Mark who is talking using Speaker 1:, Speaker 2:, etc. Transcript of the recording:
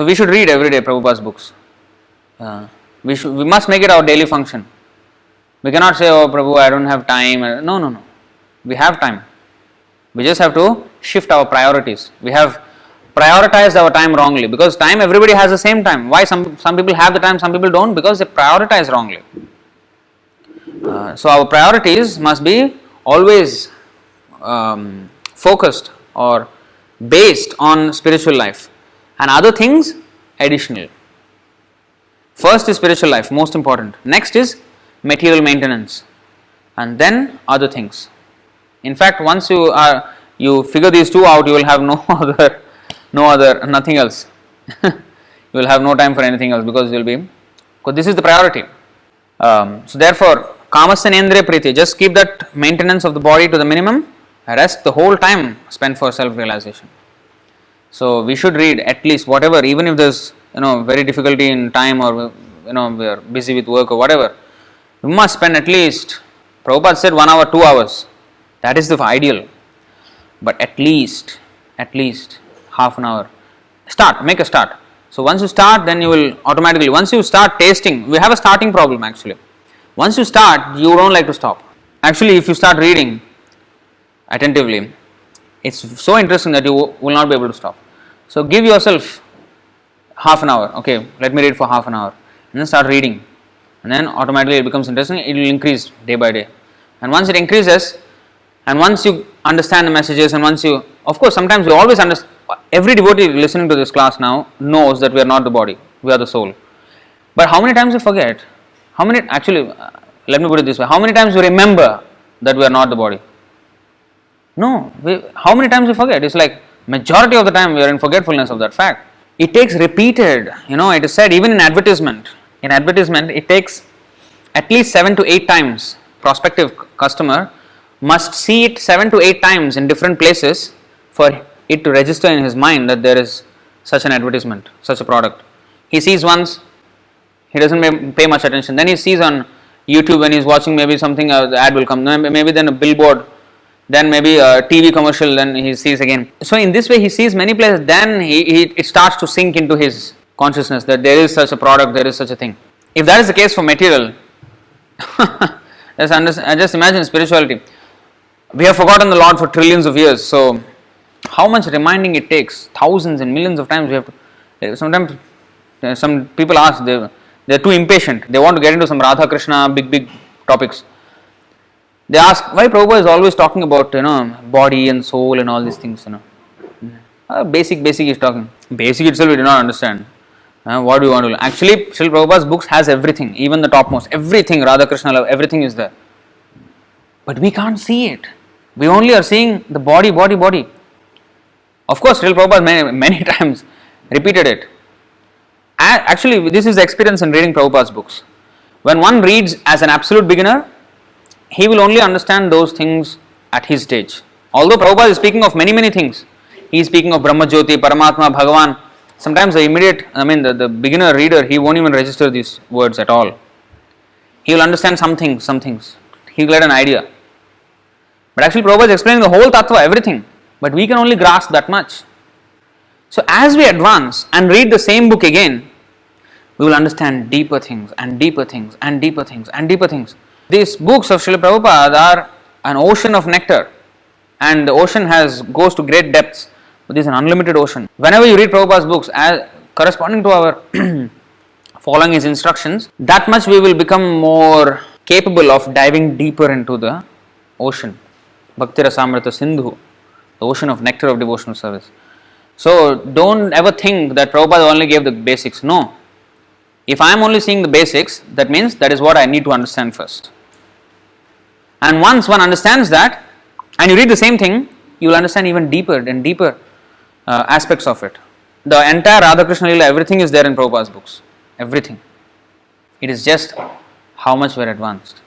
Speaker 1: So we should read every day Prabhupada's books. We must make it our daily function. We cannot say, oh Prabhu, I don't have time. No. We have time. We just have to shift our priorities. We have prioritized our time wrongly, because time, everybody has the same time. Why some people have the time, some people don't? Because they prioritize wrongly. So our priorities must be always focused or based on spiritual life, and other things additional. First is spiritual life, most important. Next is material maintenance, and then other things. In fact, once you figure these two out, you will have nothing else. You will have no time for anything else, because this is the priority. So therefore, kamasya nendriya priti, just keep that maintenance of the body to the minimum. Rest the whole time spent for self-realization. So we should read at least whatever, even if there's very difficulty in time, or we are busy with work or whatever. We must spend at least, Prabhupada said 1 hour, 2 hours. That is the ideal. But at least half an hour. Make a start. So once you start, then you will automatically, once you start tasting, we have a starting problem actually. Once you start, you don't like to stop. Actually, if you start reading attentively, it's so interesting that you will not be able to stop. So give yourself half an hour. Okay, let me read for half an hour. And then start reading. And then automatically it becomes interesting. It will increase day by day. And once it increases, and once you understand the messages, and once you, of course, sometimes you always understand. Every devotee listening to this class now knows that we are not the body, we are the soul. But how many times you forget? Let me put it this way. How many times you remember that we are not the body? No. How many times you forget? It's like majority of the time we are in forgetfulness of that fact. It takes repeated, it is said even in advertisement. In advertisement, it takes at least 7 to 8 times. Prospective customer must see it 7 to 8 times in different places for it to register in his mind that there is such an advertisement, such a product. He sees once, he doesn't pay much attention. Then he sees on YouTube when he's watching maybe something, the ad will come. Maybe then a billboard, then maybe a TV commercial, then he sees again. So in this way he sees many places, then it starts to sink into his consciousness that there is such a product, there is such a thing. If that is the case for material, just imagine spirituality. We have forgotten the Lord for trillions of years, so how much reminding it takes? Thousands and millions of times we have to. Sometimes some people ask, they are too impatient. They want to get into some Radha Krishna big topics. They ask why Prabhupada is always talking about body and soul and all these things. Basic is talking. Basic itself we do not understand. What do you want to learn? Actually, Srila Prabhupada's books has everything, even the topmost. Everything, Radha Krishna love, everything is there. But we can't see it. We only are seeing the body. Of course, Srila Prabhupada many times repeated it. Actually, this is the experience in reading Prabhupada's books. When one reads as an absolute beginner, he will only understand those things at his stage. Although Prabhupada is speaking of many things. He is speaking of Brahma Jyoti, Paramatma, Bhagavan. Sometimes the beginner reader, he won't even register these words at all. He will understand some things. He will get an idea. But actually Prabhupada is explaining the whole tattva, everything. But we can only grasp that much. So as we advance and read the same book again, we will understand deeper things and deeper things and deeper things and deeper things. These books of Srila Prabhupada are an ocean of nectar, and the ocean goes to great depths, but this is an unlimited ocean. Whenever you read Prabhupada's books, corresponding to our following his instructions, that much we will become more capable of diving deeper into the ocean. Bhakti Rasamrita Sindhu, the ocean of nectar of devotional service. So don't ever think that Prabhupada only gave the basics. No. If I am only seeing the basics, that means that is what I need to understand first. And once one understands that, and you read the same thing, you will understand even deeper and deeper aspects of it. The entire Radha Krishna Leela, everything is there in Prabhupada's books. Everything. It is just how much we are advanced.